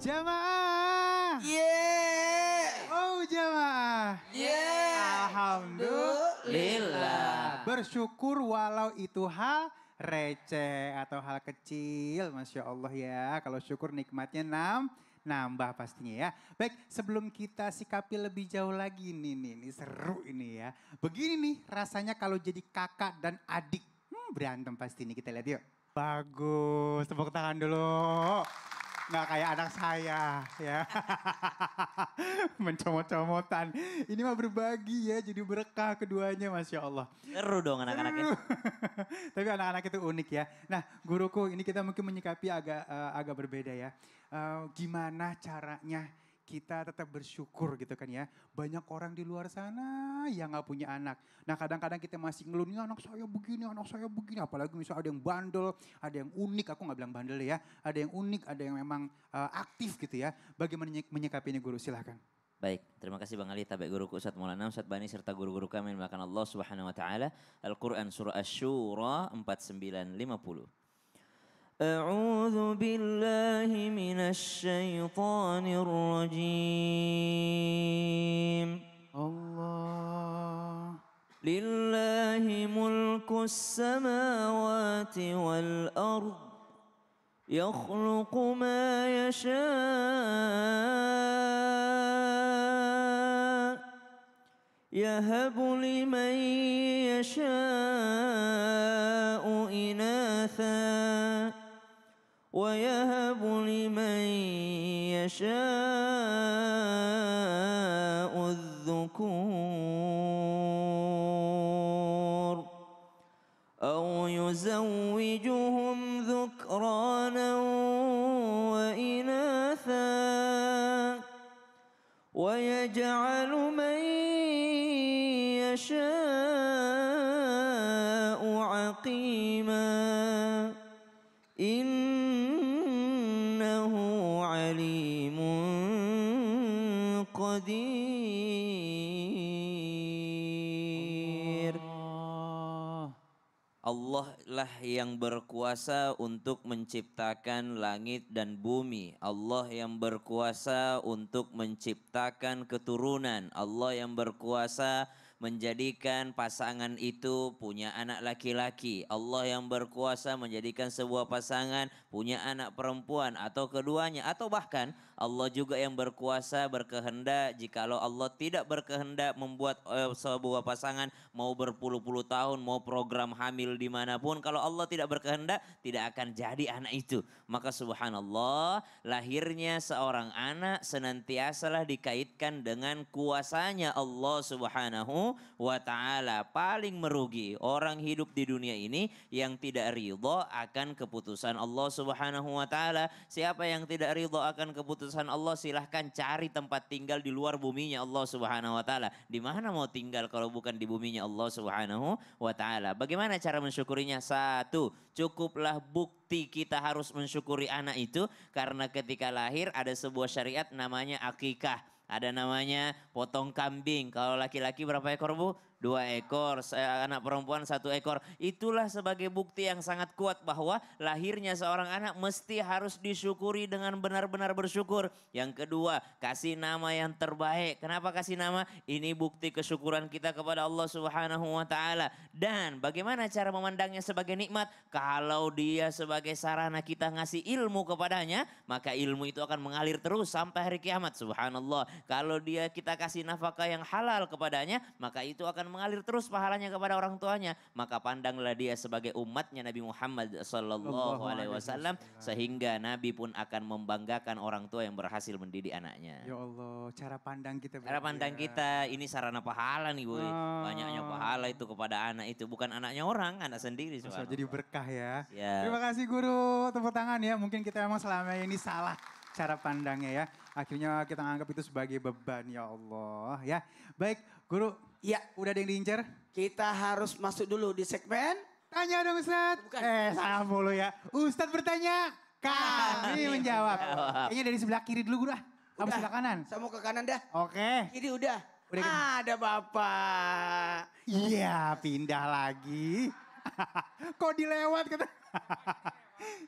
Jamaah. Oh jamaah. Alhamdulillah. Bersyukur walau itu hal receh atau hal kecil. Masya Allah ya. Kalau syukur nikmatnya nambah pastinya ya. Baik, sebelum kita sikapi lebih jauh lagi nih seru ini ya. Begini nih rasanya kalau jadi kakak dan adik. Berantem pasti nih, kita lihat yuk. Bagus, tepuk tangan dulu. Nggak kayak anak saya ya. Mencomot-comotan. Ini mah berbagi ya, jadi berkah keduanya, Masya Allah. Seru dong anak-anaknya. Tapi anak-anak itu unik ya. Nah guruku, ini kita mungkin menyikapi agak berbeda ya. Gimana caranya kita tetap bersyukur gitu kan ya. Banyak orang di luar sana yang gak punya anak. Nah kadang-kadang kita masih ngeluh, nih anak saya begini, anak saya begini. Apalagi misalnya ada yang bandel, ada yang unik. Aku gak bilang bandel ya. Ada yang unik, ada yang memang aktif gitu ya. Bagaimana menyikapinya guru, silahkan. Baik, terima kasih Bang Ali, tabe guruku Ustadz Maulana, Ustadz Bani serta guru-guru kami yang melakukan Allah Subhanahu wa taala. Al-Qur'an surah Asy-Syura 4950. أعوذ بالله من الشيطان الرجيم الله لله ملك السماوات والأرض يخلق ما يشاء يهب لمن يشاء إناثا ويهب لمن يشاء الذكور أو يزوجهم ذكرانا وإناثا ويجعل من يشاء عقيما إنه عليم قدير. Allah lah yang berkuasa untuk menciptakan langit dan bumi. Allah yang berkuasa untuk menciptakan keturunan. Allah yang berkuasa menjadikan pasangan itu punya anak laki-laki. Allah yang berkuasa menjadikan sebuah pasangan punya anak perempuan atau keduanya. Atau bahkan Allah juga yang berkuasa berkehendak jikalau Allah tidak berkehendak membuat sebuah pasangan mau berpuluh-puluh tahun, mau program hamil dimanapun. Kalau Allah tidak berkehendak tidak akan jadi anak itu. Maka subhanallah, lahirnya seorang anak senantiasalah dikaitkan dengan kuasanya Allah Subhanahu wa ta'ala. Paling merugi orang hidup di dunia ini yang tidak ridha akan keputusan Allah Subhanahu wa ta'ala. Siapa yang tidak ridha akan keputusan Allah, silahkan cari tempat tinggal di luar buminya Allah Subhanahu wa ta'ala. Di mana mau tinggal kalau bukan di buminya Allah Subhanahu wa ta'ala? Bagaimana cara mensyukurinya? Satu, cukuplah bukti kita harus mensyukuri anak itu karena ketika lahir ada sebuah syariat namanya akikah. Ada namanya potong kambing. Kalau laki-laki berapa ekor Bu? 2 ekor, anak perempuan 1 ekor. Itulah sebagai bukti yang sangat kuat bahwa lahirnya seorang anak mesti harus disyukuri dengan benar-benar bersyukur. Yang kedua, kasih nama yang terbaik. Kenapa kasih nama? Ini bukti kesyukuran kita kepada Allah Subhanahu wa ta'ala. Dan bagaimana cara memandangnya sebagai nikmat? Kalau dia sebagai sarana kita ngasih ilmu kepadanya, maka ilmu itu akan mengalir terus sampai hari kiamat. Subhanallah. Kalau dia kita kasih nafkah yang halal kepadanya, maka itu akan mengalir terus pahalanya kepada orang tuanya. Maka pandanglah dia sebagai umatnya Nabi Muhammad sallallahu alaihi wasallam sehingga Nabi pun akan membanggakan orang tua yang berhasil mendidik anaknya. Ya Allah, cara pandang kita. Cara pandang kita ini sarana pahala nih Bu. Banyaknya pahala itu kepada anak itu, bukan anaknya orang, anak sendiri. Jadi berkah ya. Ya. Terima kasih guru, tepuk tangan ya. Mungkin kita memang selama ini salah cara pandangnya ya. Akhirnya kita anggap itu sebagai beban, ya Allah ya. Baik guru, ya udah ada yang diincar? Kita harus masuk dulu di segmen. Tanya dong Ustadz. Bukan. Salah mulu ya. Ustadz bertanya, kami menjawab. Kayaknya dari sebelah kiri dulu guru. Apa sebelah kanan? Saya mau ke kanan dah. Oke. Kiri udah. Ada Bapak. Iya, pindah lagi. Kok dilewat kata.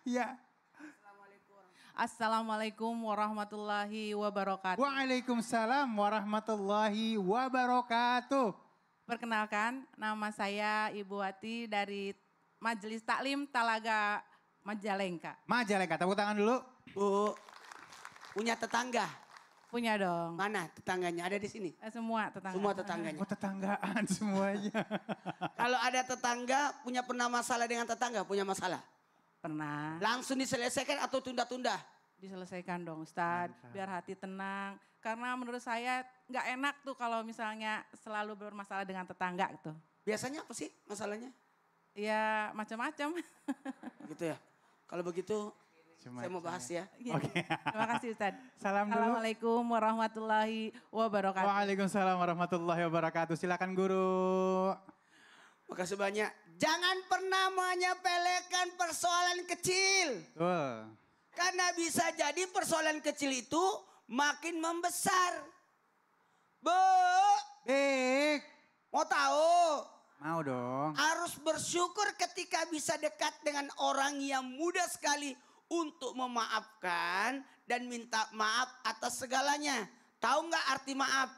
Iya. Assalamualaikum warahmatullahi wabarakatuh. Waalaikumsalam warahmatullahi wabarakatuh. Perkenalkan, nama saya Ibu Wati dari Majelis Taklim Talaga Majalengka. Majalengka, tepuk tangan dulu. Bu, punya tetangga? Punya dong. Mana tetangganya? Ada di sini? Semua tetangga. Semua tetangganya. Oh tetanggaan semuanya. Kalau ada tetangga, pernah masalah dengan tetangga? Punya masalah? Pernah Langsung diselesaikan atau tunda-tunda? diselesaikan dong Ustadz, Mantap. biar hati tenang. Karena menurut saya nggak enak tuh kalau misalnya selalu bermasalah dengan tetangga gitu. Biasanya apa sih masalahnya? Ya macam-macam. Gitu ya. Kalau begitu saya mau bahas ya. Oke. Terima kasih Ustadz. Salam dulu. Assalamualaikum warahmatullahi wabarakatuh. Waalaikumsalam warahmatullahi wabarakatuh. Silakan guru. Makasih banyak. Jangan pernah menyepelekan persoalan kecil. Betul. Karena bisa jadi persoalan kecil itu makin membesar. Bu, Bik. mau tahu? Mau dong. Harus bersyukur ketika bisa dekat dengan orang yang mudah sekali untuk memaafkan dan minta maaf atas segalanya. Tahu nggak arti maaf?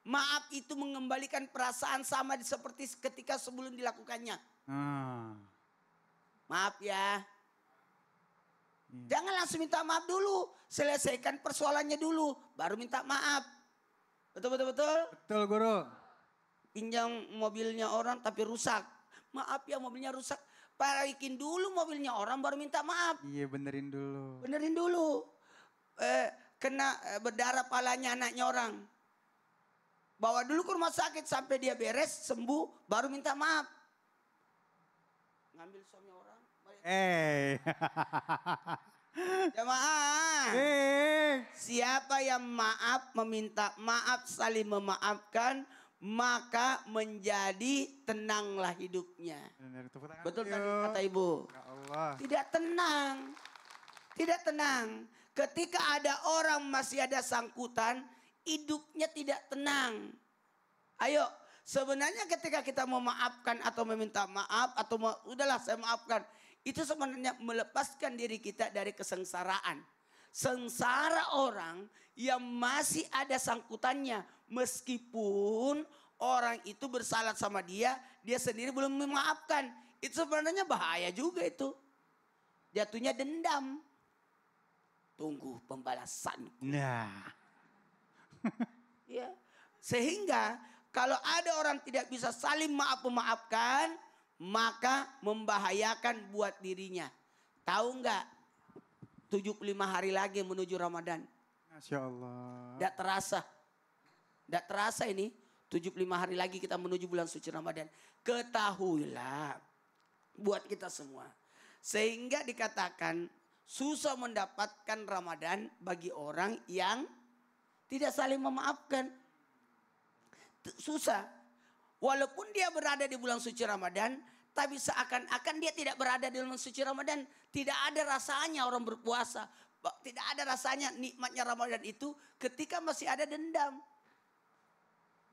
Maaf itu mengembalikan perasaan sama seperti ketika sebelum dilakukannya. Ah. Maaf ya. Iya. Jangan langsung minta maaf dulu. Selesaikan persoalannya dulu. Baru minta maaf. Betul. Betul guru. Pinjam mobilnya orang tapi rusak. Maaf ya mobilnya rusak. Paraikin dulu mobilnya orang baru minta maaf. Iya benerin dulu. Benerin dulu. Kena berdarah palanya anaknya orang. Bawa dulu ke rumah sakit sampai dia beres, sembuh, baru minta maaf. Ngambil suami orang. Jamaah. Siapa yang maaf, meminta maaf, saling memaafkan, maka menjadi tenanglah hidupnya. Betul tadi kata ibu. Ya Allah. Tidak tenang. Tidak tenang. Ketika ada orang masih ada sangkutan, hidupnya tidak tenang. Ayo, sebenarnya ketika kita memaafkan atau meminta maaf atau udahlah saya maafkan, itu sebenarnya melepaskan diri kita dari kesengsaraan. Sengsara orang yang masih ada sangkutannya meskipun orang itu bersalah sama dia, dia sendiri belum memaafkan. Itu sebenarnya bahaya juga itu. Jatuhnya dendam. Tunggu pembalasan. Nah. Ya. Sehingga kalau ada orang tidak bisa saling memaafkan, maka membahayakan buat dirinya. Tahu nggak? 75 hari lagi menuju Ramadan. Masya Allah. Tidak terasa. Tidak terasa ini. 75 hari lagi kita menuju bulan suci Ramadan. Ketahuilah buat kita semua. Sehingga dikatakan susah mendapatkan Ramadan bagi orang yang tidak saling memaafkan. Susah. Walaupun dia berada di bulan suci Ramadan, tapi seakan-akan dia tidak berada di bulan suci Ramadan. Tidak ada rasanya orang berpuasa. Tidak ada rasanya nikmatnya Ramadan itu ketika masih ada dendam.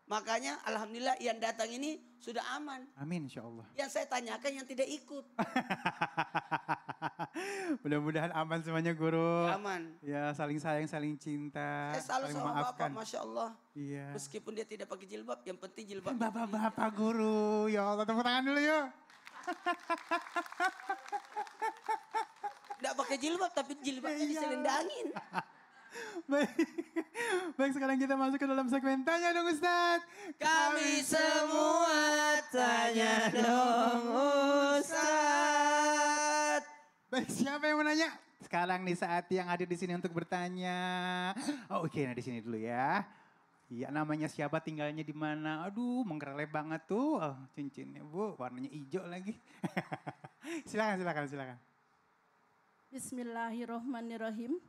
Makanya alhamdulillah yang datang ini sudah aman. Amin insya Allah. Yang saya tanyakan yang tidak ikut. Mudah-mudahan aman semuanya guru. Aman. Ya saling sayang, saling cinta. Saya selalu saling sama memaafkan. Bapak, Masya Allah. Iya. Meskipun dia tidak pakai jilbab, yang penting jilbab. Bapak-bapak guru. Ya Allah tepuk tangan dulu yuk. Tidak pakai jilbab tapi jilbabnya Iya. diselendangin. Baik. Baik sekarang kita masuk ke dalam segmen Tanya dong Ustadz. Kami semua tanya dong Ustaz. Baik siapa yang mau nanya? Sekarang nih saat yang hadir di sini untuk bertanya. Oh oke, nah di sini dulu ya. Iya namanya siapa, tinggalnya di mana? Aduh mengkerelep banget tuh. Oh, cincinnya Bu, warnanya hijau lagi. silakan. Bismillahirrahmanirrahim.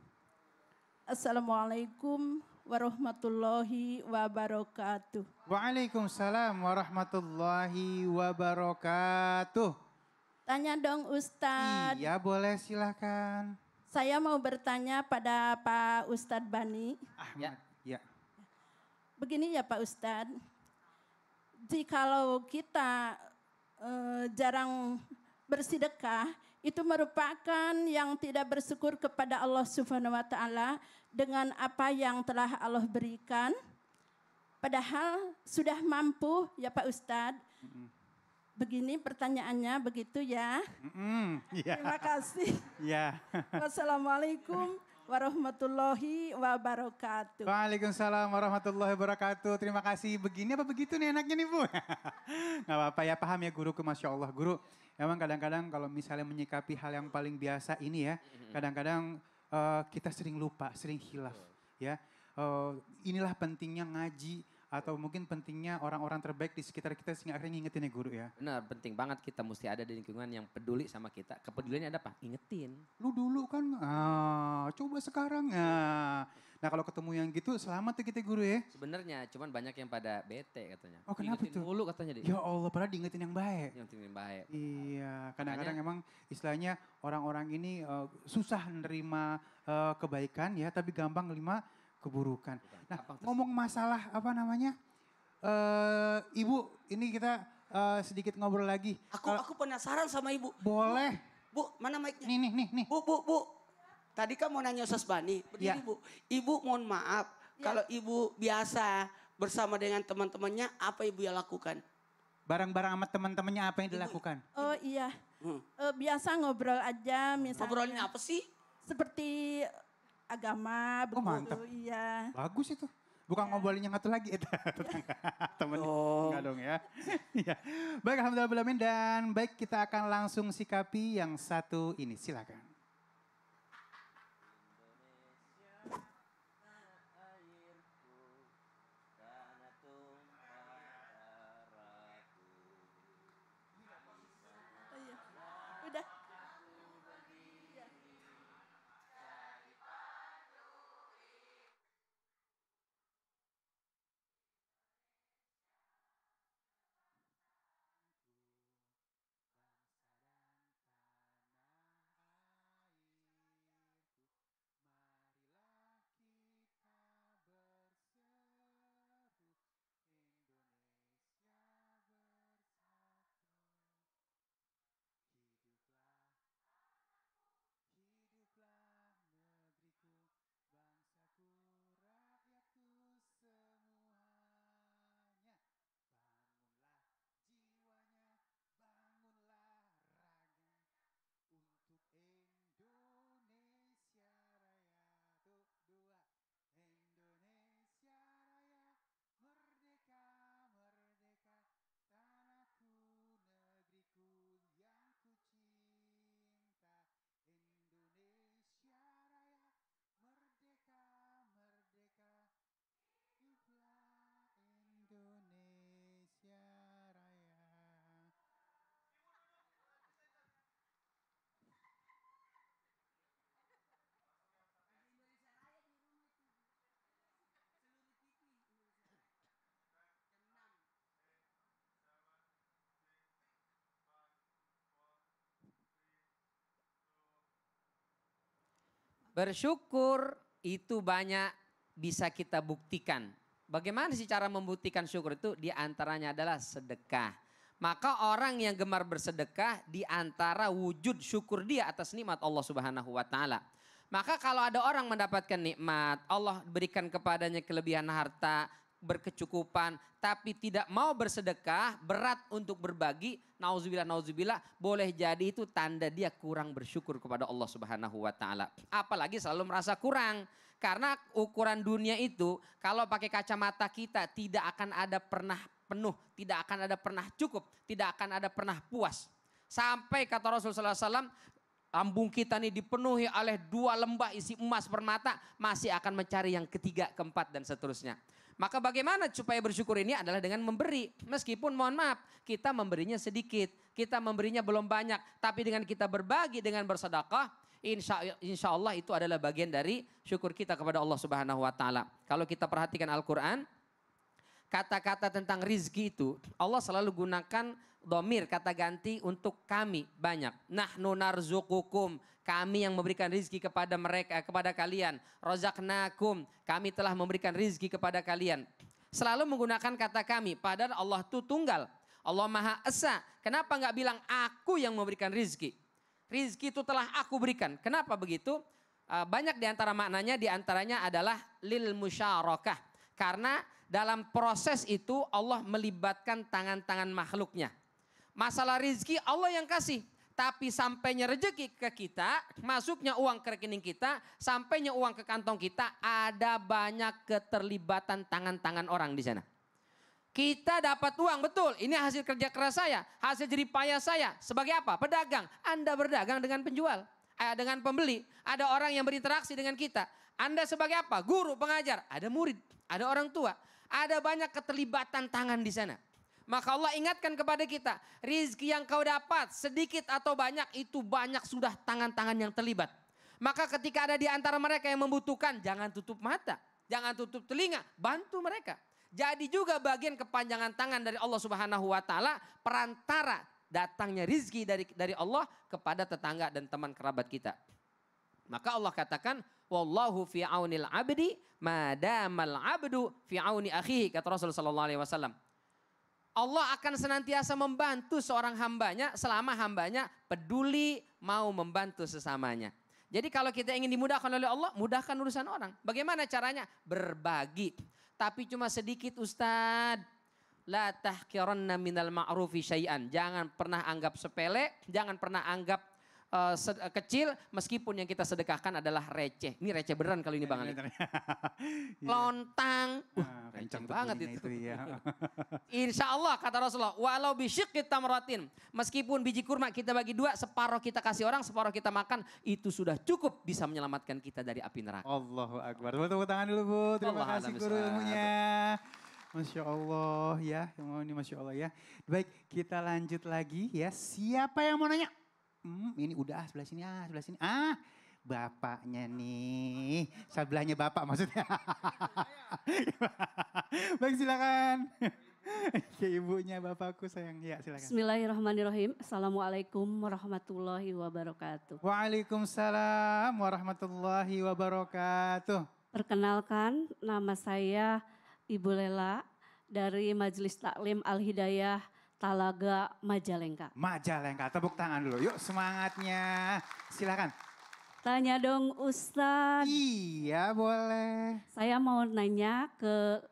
Assalamualaikum warahmatullahi wabarakatuh. Waalaikumsalam warahmatullahi wabarakatuh. Tanya dong Ustadz. Iya boleh silakan. Saya mau bertanya pada Pak Ustadz Bani. Ahmad. Ya. Begini ya Pak Ustadz. Jikalau kita jarang bersedekah, itu merupakan yang tidak bersyukur kepada Allah Subhanahu wa taala dengan apa yang telah Allah berikan. Padahal sudah mampu ya Pak Ustadz. Begini pertanyaannya begitu ya. Iya. Terima kasih. Ya. Wassalamualaikum warahmatullahi wabarakatuh. Waalaikumsalam warahmatullahi wabarakatuh. Terima kasih. Begini apa begitu nih enaknya nih Bu? Gak apa-apa ya, paham ya guruku, Masya Allah. Guru, emang kadang-kadang kalau misalnya menyikapi hal yang paling biasa ini ya, kadang-kadang kita sering lupa, sering hilaf. Ya, inilah pentingnya ngaji atau mungkin pentingnya orang-orang terbaik di sekitar kita sehingga akhirnya ngingetin ya guru ya. Benar, penting banget kita mesti ada di lingkungan yang peduli sama kita. Kepeduliannya ada apa? Ingetin. Lu dulu kan, coba sekarang. Nah kalau ketemu yang gitu selamat tuh kita guru ya. Sebenarnya cuman banyak yang pada bete katanya. Oh kenapa Ingetin tuh? mulu katanya dia. Ya Allah, padahal diingetin yang baik. Yang penting baik. Iya, kadang-kadang emang istilahnya orang-orang ini susah menerima kebaikan ya, tapi gampang nerima keburukan. Nah, ngomong masalah apa namanya, Ibu, ini kita sedikit ngobrol lagi. Aku penasaran sama ibu. Boleh. Bu, mana mic-nya? Nih. Bu. Tadi kan mau nanya Ustaz Bani. Berdiri Ya. Bu. Ibu mohon maaf. Kalau ibu biasa bersama dengan teman-temannya, apa ibu yang lakukan? Barang-barang sama teman-temannya apa yang dilakukan? Oh iya, biasa ngobrol aja misalnya. Ngobrolnya apa sih? Seperti agama, begitu. mantap. Iya. Bagus itu. Bukan ngobrolin yang satu lagi. Tetangga. Temen. Enggak dong ya. Iya. Baik, alhamdulillah. Dan baik, kita akan langsung sikapi yang satu ini. Silakan. Udah. Bersyukur itu banyak bisa kita buktikan. Bagaimana sih cara membuktikan syukur itu? Di antaranya adalah sedekah. Maka orang yang gemar bersedekah di antara wujud syukur dia atas nikmat Allah Subhanahu wa taala. Maka kalau ada orang mendapatkan nikmat, Allah berikan kepadanya kelebihan harta, berkecukupan, tapi tidak mau bersedekah, berat untuk berbagi, nauzubillah, boleh jadi itu tanda dia kurang bersyukur kepada Allah Subhanahu wa taala. Apalagi selalu merasa kurang. Karena ukuran dunia itu kalau pakai kacamata kita tidak akan ada pernah penuh, tidak akan ada pernah cukup, tidak akan ada pernah puas. Sampai kata Rasulullah SAW, lambung kita ini dipenuhi oleh 2 lembah isi emas permata, masih akan mencari yang ketiga, keempat dan seterusnya. Maka bagaimana supaya bersyukur ini adalah dengan memberi. Meskipun mohon maaf kita memberinya sedikit, kita memberinya belum banyak. Tapi dengan kita berbagi, dengan bersedekah, insya Allah itu adalah bagian dari syukur kita kepada Allah Subhanahu wa taala. Kalau kita perhatikan Al-Quran, kata-kata tentang rizki itu Allah selalu gunakan dhamir, kata ganti untuk kami banyak. Nahnu narzuqukum, kami yang memberikan rizki kepada mereka, kepada kalian. Razaqnakum, kami telah memberikan rizki kepada kalian. Selalu menggunakan kata kami, padahal Allah itu tunggal. Allah Maha Esa. Kenapa nggak bilang aku yang memberikan rizki? rizki itu telah aku berikan. Kenapa begitu? Banyak di antara maknanya, di antaranya adalah lil musyarakah. Karena dalam proses itu Allah melibatkan tangan-tangan makhluknya. Masalah rizki Allah yang kasih. Tapi sampainya rezeki ke kita, masuknya uang ke rekening kita, sampainya uang ke kantong kita, ada banyak keterlibatan tangan-tangan orang di sana. Kita dapat uang, betul. Ini hasil kerja keras saya, hasil jerih payah saya. Sebagai apa? Pedagang. Anda berdagang dengan penjual, dengan pembeli. Ada orang yang berinteraksi dengan kita. Anda sebagai apa? Guru, pengajar. Ada murid, ada orang tua. Ada banyak keterlibatan tangan di sana. Maka Allah ingatkan kepada kita, rizki yang kau dapat sedikit atau banyak itu banyak sudah tangan-tangan yang terlibat. Maka ketika ada di antara mereka yang membutuhkan, jangan tutup mata, jangan tutup telinga, bantu mereka. Jadi juga bagian kepanjangan tangan dari Allah Subhanahu wa taala, perantara datangnya rizki dari Allah kepada tetangga dan teman kerabat kita. Maka Allah katakan, wallahu fi aunil abdi madamal abdu fi auni akhihi, kata Rasulullah sallallahu alaihi wasallam. Allah akan senantiasa membantu seorang hambanya selama hambanya peduli mau membantu sesamanya. Jadi kalau kita ingin dimudahkan oleh Allah, mudahkan urusan orang. Bagaimana caranya? Berbagi. Tapi cuma sedikit Ustadz. La tahkiranna minal ma'rufi syai'an. Jangan pernah anggap sepele, jangan pernah anggap kecil, meskipun yang kita sedekahkan adalah receh. Ini receh beneran kalau ini Bang Ali. Lontang. Receh banget itu. Ya. Insya Allah kata Rasulullah, walau bisyikit tamratin. Meskipun biji kurma kita bagi dua, separuh kita kasih orang, separuh kita makan, itu sudah cukup bisa menyelamatkan kita dari api neraka. Allahu Akbar. Tepuk tangan dulu Bu. Terima kasih guru ilmunya. Masya Allah ya. Ini Masya Allah ya. Baik, kita lanjut lagi ya. Siapa yang mau nanya? Ini udah sebelah sini, sebelah sini. Bapaknya nih. Sebelahnya bapak maksudnya. Baik, silakan. Ke ibunya bapakku sayang. Ya, silakan. Bismillahirrahmanirrahim. Assalamualaikum warahmatullahi wabarakatuh. Waalaikumsalam warahmatullahi wabarakatuh. Perkenalkan, nama saya Ibu Lela dari Majelis Taklim Al-Hidayah Talaga Majalengka. Majalengka, tepuk tangan dulu. Yuk semangatnya. Silakan. Tanya dong Ustadz. Iya boleh. Saya mau nanya ke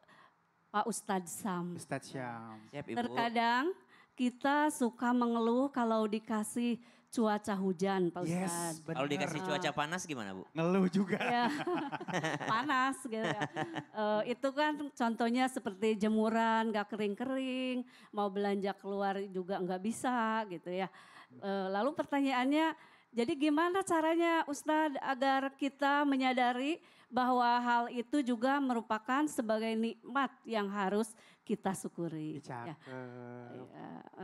Pak Ustadz Sam. Ustadz Syam. Siap, Ibu. Terkadang kita suka mengeluh kalau dikasih cuaca hujan Pak Ustadz. Yes, Kalau dikasih cuaca panas gimana Bu? Ngeluh juga. Ya, panas gitu ya. Itu kan contohnya seperti jemuran gak kering-kering, mau belanja keluar juga gak bisa gitu ya. Lalu pertanyaannya, jadi gimana caranya Ustadz agar kita menyadari bahwa hal itu juga merupakan sebagai nikmat yang harus kita syukuri. Cakep.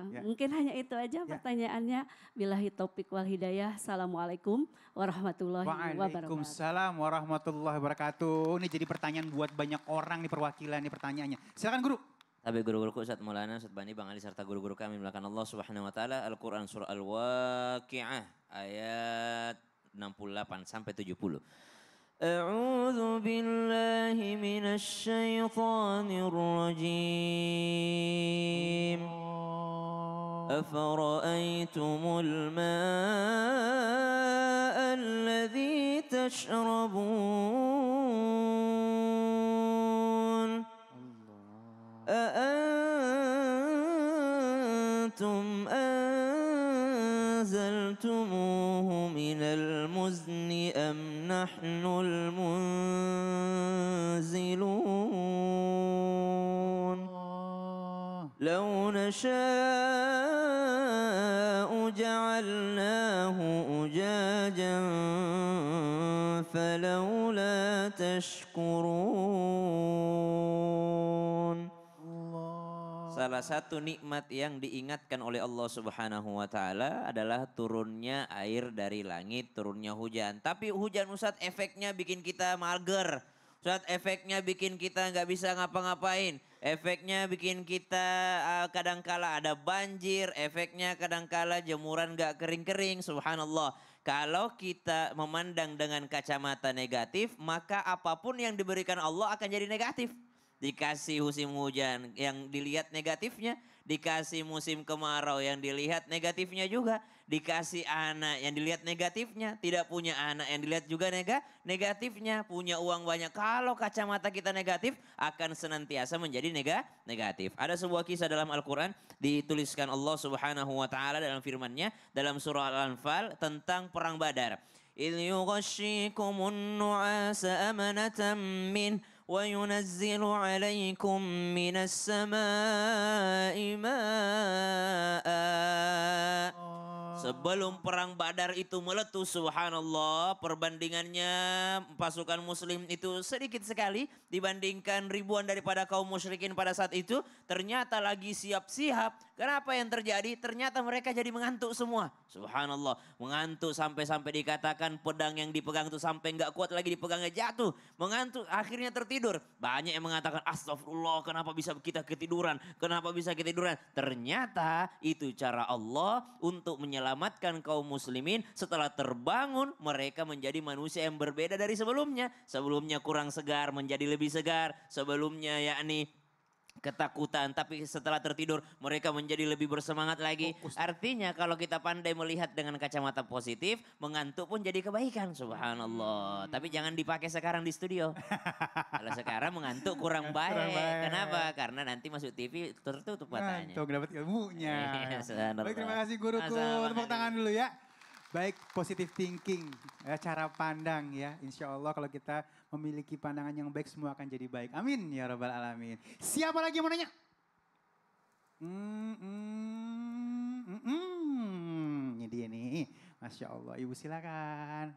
Ya. Mungkin hanya itu aja pertanyaannya. Billahi taufik wal hidayah. Assalamualaikum warahmatullahi wabarakatuh. Waalaikumsalam warahmatullahi wabarakatuh. Ini jadi pertanyaan buat banyak orang nih perwakilan nih pertanyaannya. Silakan guru. Tapi guru-guruku Ustadz Maulana, Ustadz Bani, Bang Ali serta guru-guru kami melakukan Allah Subhanahu wa taala Al-Qur'an surah Al-Waqi'ah ayat 68 sampai 70. A'udzu billahi minasy syaithanir rajim. Afara'aytumul ma'a alladhi tashrabun. أأنتم أنزلتموه من المزن أم نحن المنزلون لو نشاء جعلناه أجاجا فلولا تشكرون. Salah satu nikmat yang diingatkan oleh Allah Subhanahu wa taala adalah turunnya air dari langit, turunnya hujan. Tapi hujan Ustadz efeknya bikin kita mager. Ustadz efeknya bikin kita nggak bisa ngapa-ngapain. Efeknya bikin kita kadangkala ada banjir, efeknya kadangkala jemuran nggak kering-kering, subhanallah. Kalau kita memandang dengan kacamata negatif, maka apapun yang diberikan Allah akan jadi negatif. Dikasih musim hujan yang dilihat negatifnya, dikasih musim kemarau yang dilihat negatifnya juga, Dikasih anak yang dilihat negatifnya, tidak punya anak yang dilihat juga negatifnya, punya uang banyak. Kalau kacamata kita negatif akan senantiasa menjadi negatif. Ada sebuah kisah dalam Al-Quran dituliskan Allah Subhanahu wa taala dalam firman-Nya dalam surah Al-Anfal tentang perang Badar. إذ يغشيكم النعاس أمنة منه وينزل عليكم من السماء ماء. Sebelum perang Badar itu meletus, subhanallah, perbandingannya pasukan muslim itu sedikit sekali dibandingkan ribuan daripada kaum musyrikin pada saat itu. Ternyata lagi siap-siap. Kenapa yang terjadi? Ternyata mereka jadi mengantuk semua. Subhanallah, mengantuk sampai-sampai dikatakan pedang yang dipegang itu sampai nggak kuat lagi dipegangnya jatuh. Mengantuk, akhirnya tertidur. Banyak yang mengatakan, astagfirullah, kenapa bisa kita ketiduran? Kenapa bisa ketiduran? Ternyata itu cara Allah untuk menyelamatkan kaum muslimin. Setelah terbangun, mereka menjadi manusia yang berbeda dari sebelumnya. Sebelumnya kurang segar, menjadi lebih segar. Sebelumnya yakni ketakutan, tapi setelah tertidur mereka menjadi lebih bersemangat lagi. Artinya kalau kita pandai melihat dengan kacamata positif, mengantuk pun jadi kebaikan, subhanallah. Tapi jangan dipakai sekarang di studio. Kalau sekarang mengantuk kurang baik. Kenapa? Karena nanti masuk TV tertutup matanya. Ngantuk dapat ilmunya. Subhanallah. Baik, terima kasih guruku. Tepuk tangan dulu ya. Baik, positive thinking, ya, cara pandang ya. Insya Allah kalau kita memiliki pandangan yang baik, semua akan jadi baik. Amin ya rabbal alamin. Siapa lagi yang mau nanya? Ini dia nih, Masya Allah. Ibu silakan.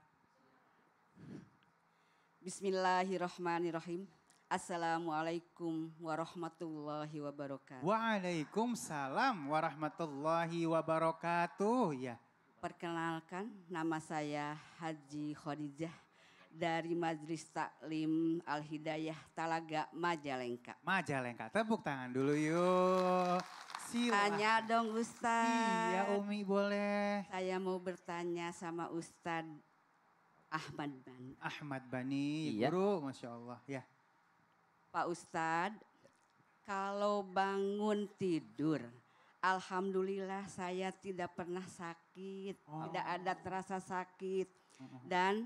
Bismillahirrahmanirrahim. Assalamualaikum warahmatullahi wabarakatuh. Waalaikumsalam warahmatullahi wabarakatuh. Ya. Perkenalkan, nama saya Haji Khadijah dari Majelis Taklim Al-Hidayah Talaga Majalengka. Majalengka, tepuk tangan dulu yuk. Tanya dong Ustadz. Iya Umi boleh. Saya mau bertanya sama Ustadz Ahmad Bani. Ahmad Bani, Iya. guru, Masya Allah. Ya. Pak Ustadz, kalau bangun tidur, alhamdulillah saya tidak pernah sakit, tidak ada terasa sakit. Dan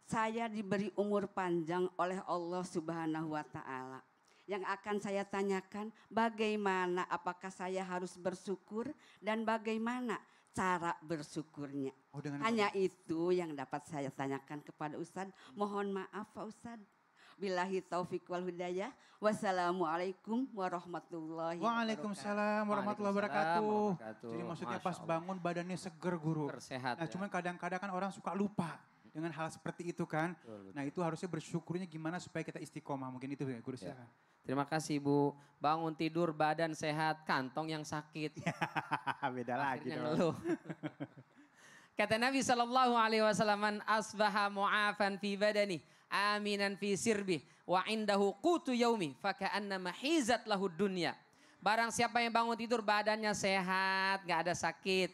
saya diberi umur panjang oleh Allah Subhanahu wa Ta'ala. Yang akan saya tanyakan, bagaimana, apakah saya harus bersyukur dan bagaimana cara bersyukurnya. Hanya itu yang dapat saya tanyakan kepada Ustadz. Mohon maaf Pak Ustadz. Billahi taufiq wal hidayah. Wassalamualaikum warahmatullahi wabarakatuh. Waalaikumsalam warahmatullahi wabarakatuh. Jadi maksudnya pas Masya Allah. bangun badannya seger guru. Tersehat Nah ya. cuman kadang-kadang kan orang suka lupa dengan hal seperti itu kan. Nah itu harusnya bersyukurnya gimana supaya kita istiqomah. Mungkin itu ya guru silakan. Terima kasih Bu. Bangun tidur badan sehat, kantong yang sakit. Beda lagi Akhirnya dong. ngeluh. Kata Nabi SAW, "Man asbaha mu'afan fi badani, aminan fi sirbi, wa indahu qutu yaumi, faka'annama hizat lahud dunya." Barang siapa yang bangun tidur badannya sehat, gak ada sakit.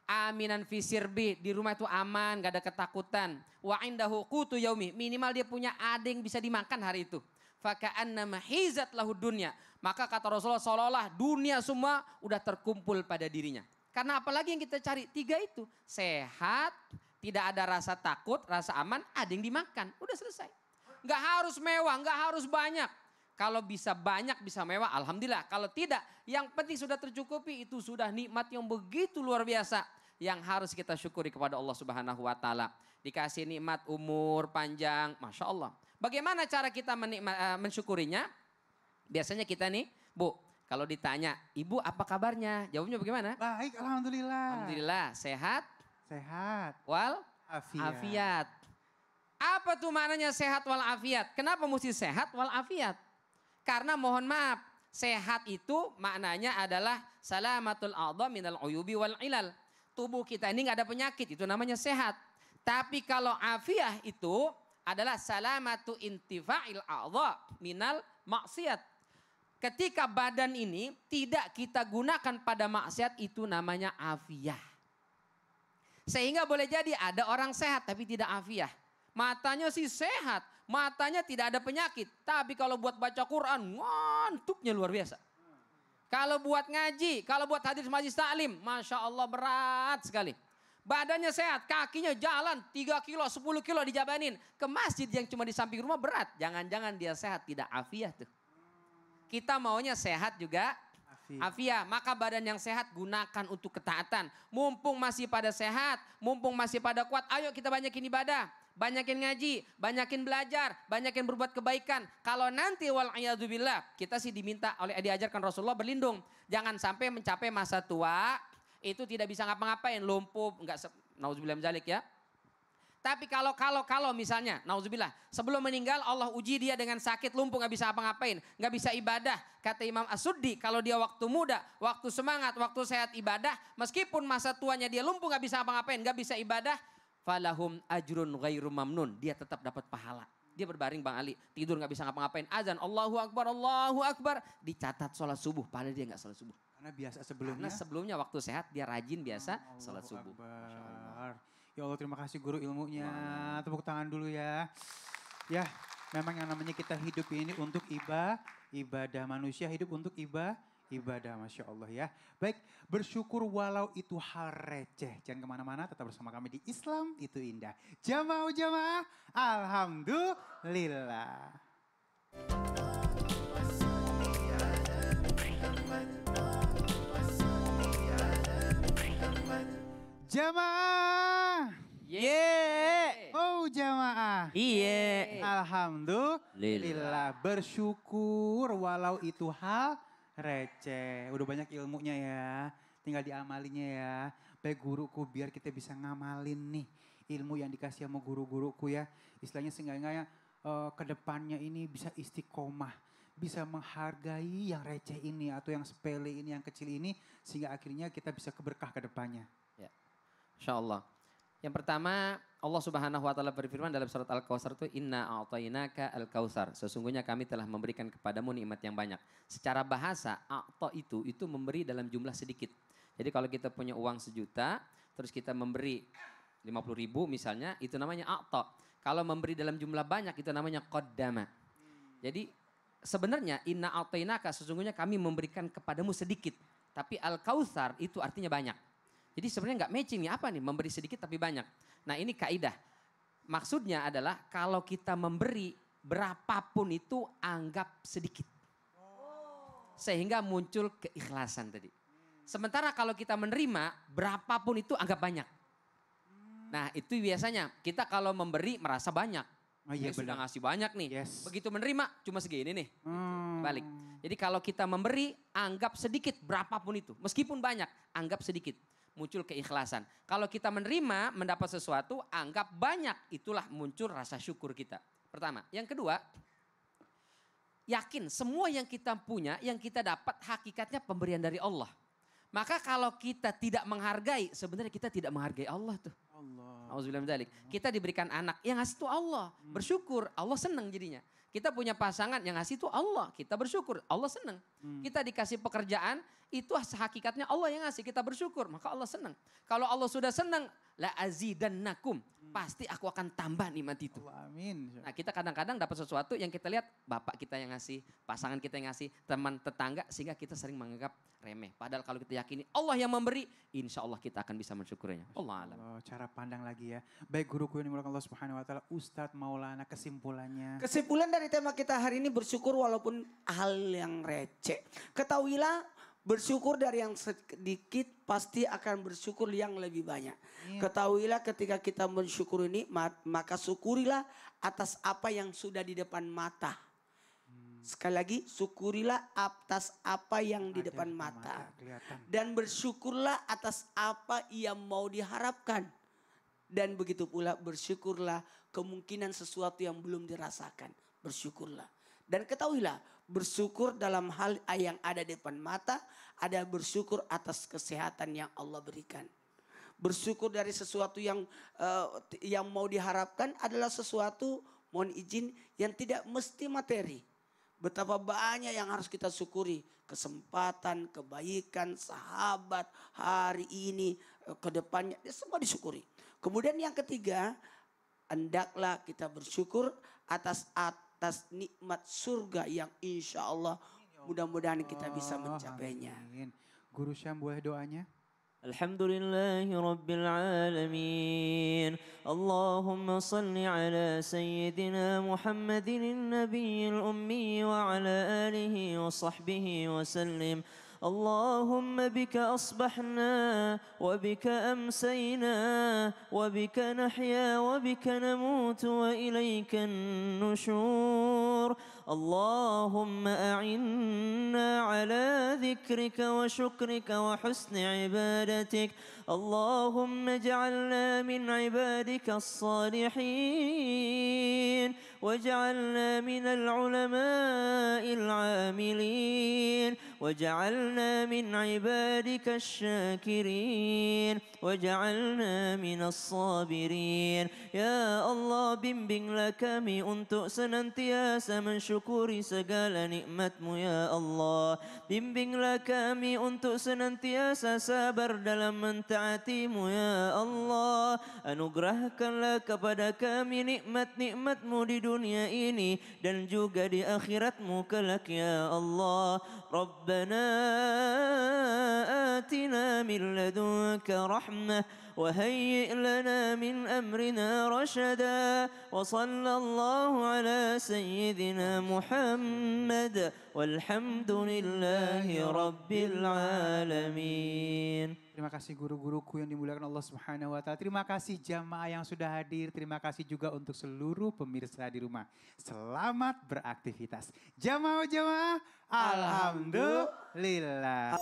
Aminan fi sirbi, di rumah itu aman, gak ada ketakutan. Wa indahu qutu yaumi, minimal dia punya ada yang bisa dimakan hari itu. Faka'annama hizat lahud dunya. Maka kata Rasulullah seolah-olah dunia semua udah terkumpul pada dirinya. Karena apalagi yang kita cari, tiga itu. Sehat, tidak ada rasa takut, rasa aman, ada yang dimakan. Udah selesai. Nggak harus mewah, nggak harus banyak. Kalau bisa banyak, bisa mewah, alhamdulillah. Kalau tidak, yang penting sudah tercukupi, itu sudah nikmat yang begitu luar biasa. Yang harus kita syukuri kepada Allah Subhanahu wa Ta'ala. Dikasih nikmat umur panjang, Masya Allah. Bagaimana cara kita mensyukurinya? Biasanya kita nih, Bu, kalau ditanya, Ibu apa kabarnya? Jawabnya bagaimana? Baik, alhamdulillah. Alhamdulillah, sehat, Sehat. wal Afiat. afiat. Apa tuh maknanya sehat wal afiat? Kenapa mesti sehat wal afiat? Karena mohon maaf, sehat itu maknanya adalah salamatul a'dha minal uyubi wal ilal. Tubuh kita ini nggak ada penyakit, itu namanya sehat. Tapi kalau afiah itu adalah salamatu intifa'il a'dha minal maksiat. Ketika badan ini tidak kita gunakan pada maksiat, itu namanya afiah. Sehingga boleh jadi ada orang sehat tapi tidak afiah. Matanya sih sehat, matanya tidak ada penyakit. Tapi kalau buat baca Quran, ngantuknya luar biasa. Kalau buat ngaji, kalau buat hadir majelis taklim, Masya Allah berat sekali. Badannya sehat, kakinya jalan 3 kilo, 10 kilo dijabanin. Ke masjid yang cuma di samping rumah berat. Jangan-jangan dia sehat, tidak afiah tuh. Kita maunya sehat juga afiah. Maka badan yang sehat gunakan untuk ketaatan. Mumpung masih pada sehat, mumpung masih pada kuat, ayo kita banyakin ibadah. Banyakin ngaji, banyakin belajar, banyakin berbuat kebaikan. Kalau nanti wal'iyadzubillah, kita sih diajarkan Rasulullah berlindung. Jangan sampai mencapai masa tua, itu tidak bisa ngapa-ngapain, lumpuh, enggak, nauzubillah min dzalik ya. Tapi kalau misalnya, nauzubillah, sebelum meninggal Allah uji dia dengan sakit, lumpuh, nggak bisa apa-ngapain, nggak bisa ibadah. Kata Imam As-Suddi, kalau dia waktu muda, waktu semangat, waktu sehat ibadah, meskipun masa tuanya dia lumpuh, nggak bisa apa-ngapain, nggak bisa ibadah, falahum ajrun ghairu mamnun, dia tetap dapat pahala. Dia berbaring Bang Ali, tidur nggak bisa ngapa-ngapain, azan Allahu Akbar, dicatat sholat subuh, padahal dia nggak sholat subuh. Karena biasa sebelumnya. Karena sebelumnya waktu sehat dia rajin biasa sholat subuh. Ya Allah, terima kasih guru ilmunya. Tepuk tangan dulu ya. Ya, memang yang namanya kita hidup ini untuk ibadah, manusia hidup untuk ibadah, Masya Allah ya. Baik, bersyukur walau itu hal receh. Jangan kemana-mana, tetap bersama kami di Islam Itu Indah. Jamaah, alhamdulillah. Jamaah. Oh jamaah. Iya. Alhamdulillah. Bersyukur walau itu hal receh. Udah banyak ilmunya ya. Tinggal diamalinya ya. Baik guruku, biar kita bisa ngamalin nih ilmu yang dikasih sama guru-guruku ya. Istilahnya seenggaknya kedepannya ini bisa istiqomah. Bisa menghargai yang receh ini atau yang sepele ini, yang kecil ini. Sehingga akhirnya kita bisa keberkah ke depannya. Ya. Insya Allah. Yang pertama, Allah Subhanahu wa taala berfirman dalam surat Al-Kautsar itu inna a'tainaka al-kautsar. Sesungguhnya kami telah memberikan kepadamu nikmat yang banyak. Secara bahasa, a'ta itu memberi dalam jumlah sedikit. Jadi kalau kita punya uang 1 juta, terus kita memberi 50.000 misalnya, itu namanya a'ta. Kalau memberi dalam jumlah banyak itu namanya qaddama. Jadi sebenarnya inna a'tainaka sesungguhnya kami memberikan kepadamu sedikit. Tapi al-kautsar itu artinya banyak. Jadi sebenarnya nggak matching nih, apa nih memberi sedikit tapi banyak. Nah ini kaidah. Maksudnya adalah kalau kita memberi berapapun itu anggap sedikit. Sehingga muncul keikhlasan tadi. Sementara kalau kita menerima berapapun itu anggap banyak. Nah itu biasanya kita kalau memberi merasa banyak. Oh iya, sudah ngasih banyak nih. Yes. Begitu menerima cuma segini nih. Balik. Jadi kalau kita memberi anggap sedikit berapapun itu. Meskipun banyak anggap sedikit. Muncul keikhlasan. Kalau kita menerima, mendapat sesuatu, anggap banyak. Itulah muncul rasa syukur kita. Pertama. Yang kedua, yakin semua yang kita punya, yang kita dapat hakikatnya pemberian dari Allah. Maka kalau kita tidak menghargai, sebenarnya kita tidak menghargai Allah tuh. Auzubillahi min dzalik. Kita diberikan anak, yang ngasih itu Allah. Bersyukur, Allah senang jadinya. Kita punya pasangan, yang ngasih itu Allah. Kita bersyukur, Allah senang. Kita dikasih pekerjaan, itu hakikatnya Allah yang ngasih, kita bersyukur, maka Allah senang. Kalau Allah sudah senang, la azidannakum, pasti aku akan tambah nikmat itu. Amin. Nah kita kadang-kadang dapat sesuatu yang kita lihat, bapak kita yang ngasih, pasangan kita yang ngasih, teman tetangga, sehingga kita sering menganggap remeh. Padahal kalau kita yakini Allah yang memberi, insya Allah kita akan bisa mensyukurinya. Allah alam. Cara pandang lagi ya. Baik guruku yang dimulakan Allah Subhanahu wa taala, Ustadz Maulana, kesimpulannya. Kesimpulan dari tema kita hari ini, bersyukur walaupun hal yang receh. Ketahuilah, bersyukur dari yang sedikit pasti akan bersyukur yang lebih banyak. Ketahuilah ketika kita bersyukur ini, maka syukurilah atas apa yang sudah di depan mata. Sekali lagi, syukurilah atas apa yang di depan mata. Dan bersyukurlah atas apa yang mau diharapkan. Dan begitu pula bersyukurlah kemungkinan sesuatu yang belum dirasakan. Bersyukurlah. Dan ketahuilah, bersyukur dalam hal yang ada di depan mata, ada bersyukur atas kesehatan yang Allah berikan. Bersyukur dari sesuatu yang mau diharapkan adalah sesuatu, mohon izin, yang tidak mesti materi. Betapa banyak yang harus kita syukuri. Kesempatan, kebaikan, sahabat, hari ini, kedepannya, semua disyukuri. Kemudian yang ketiga, hendaklah kita bersyukur atas nikmat surga yang insya Allah Mudah-mudahan kita bisa mencapainya. Amin. Guru Syam boleh doanya? الحمد لله رب العالمين اللهم صل على سيدنا محمد النبي الأمي وعلى آله وصحبه وسلم اللهم بك أصبحنا وبك أمسينا وبك نحيا وبك نموت وإليك النشور اللهم أعنا على ذكرك وشكرك وحسن عبادتك اللهم اجعلنا من عبادك الصالحين واجعلنا من العلماء العاملين واجعلنا من عبادك الشاكرين واجعلنا من الصابرين يا Allah bimbinglah kami untuk senantiasa mensyukuri segala nikmat-Mu ya Allah. Bimbinglah kami untuk senantiasa sabar dalam mentaati-Mu ya Allah. Anugerahkanlah kepada kami nikmat-nikmat-Mu di dunia ini dan juga di akhirat-Mu kelak ya Allah. Rabbana atina min ladunka rahmah وهيئ لنا من أمرنا رشدا وصلى الله على سيدنا محمد والحمد لله رب العالمين. Terima kasih guru-guruku yang dimuliakan Allah Subhanahu wa taala. Terima kasih jamaah yang sudah hadir. Terima kasih juga untuk seluruh pemirsa di rumah. Selamat beraktivitas. Jamaah-jamaah, alhamdulillah.